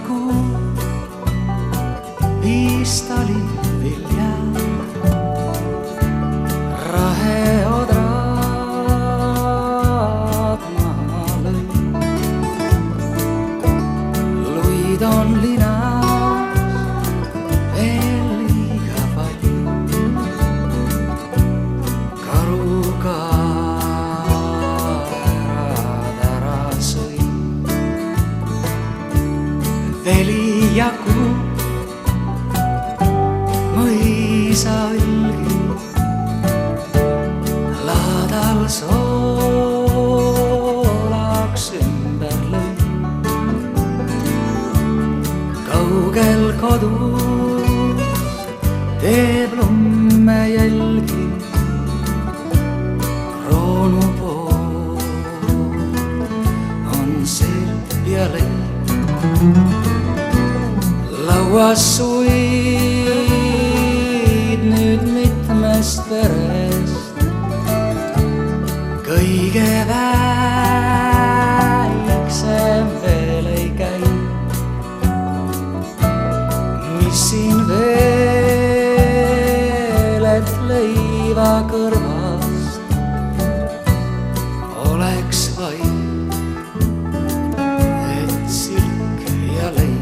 kuu viis tali vilja. Raheodraad maha lõi. Luid on linas veel liiga palju. Karukaerad ära sõi. Veli ja kuu mõisa ülgi laadal soolaks ümber lõi. Kaugel kodus teeb lumme jälgi kroonupuu on sirp ja leib. Lauas suid nüüd mitmest perest, kõige väiksem veel ei käi. Mis siin veel, et leiva kõrvast oleks vaid, et silk ja leib.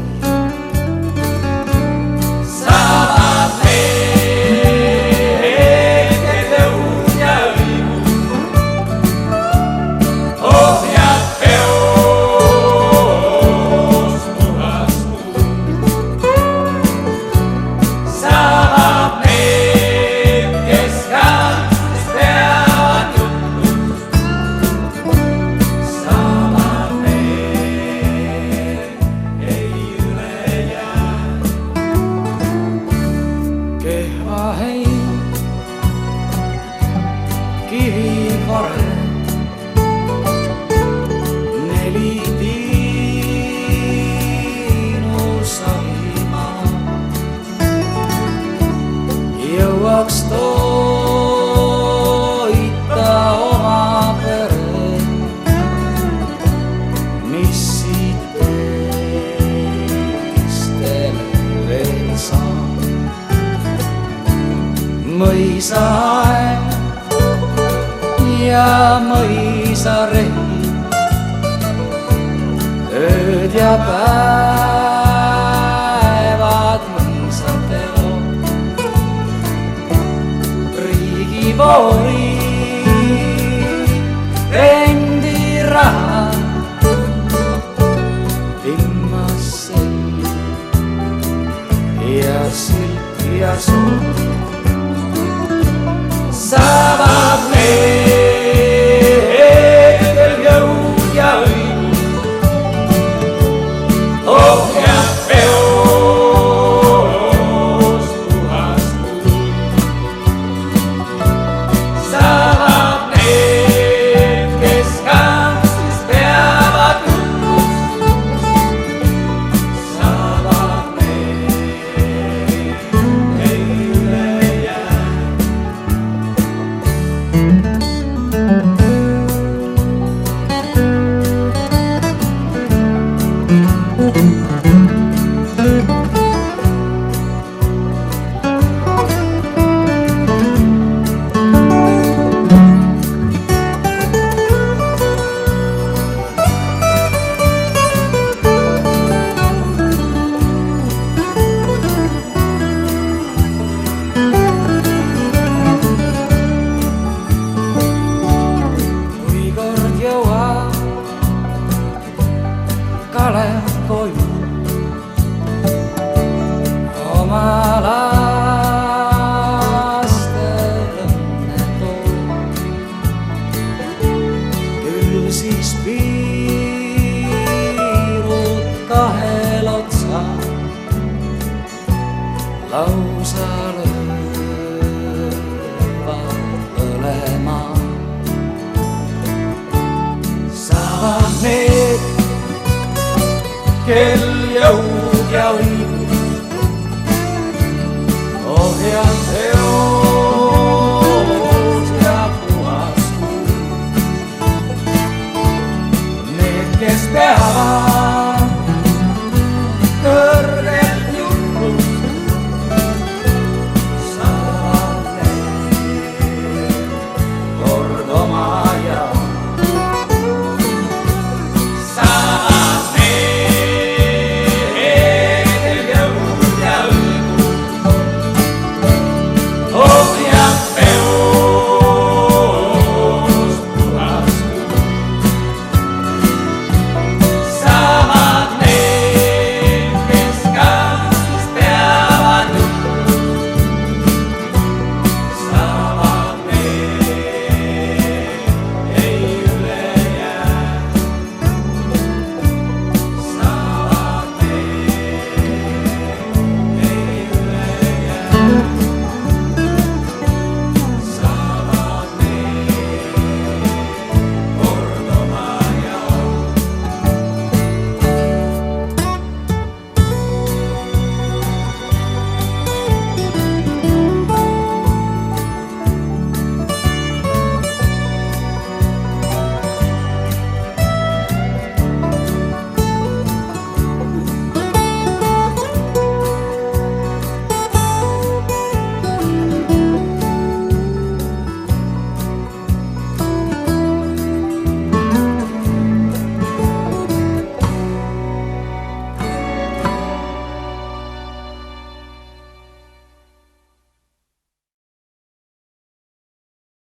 Kivivare neli diinosaurimaa jõuaks toita oma peret, mis siit teistel veel saab. Mõisaaeg ja mõisarehi, ööd ja päevad mõisateo. Riigivoori rendiraha vimmas selg ja silk ja suu saavad mehed jõud ja õigus. Ohjad peost puhas kuu saavad need, kes kantsis peavad jutust. Saavad need, ei üle jää. Kalev koju oma lastel õnne toob. Küll siis piirud kahel otsal lausa löövad põlema. Saavad need, kel jõud ja õigus, ohjad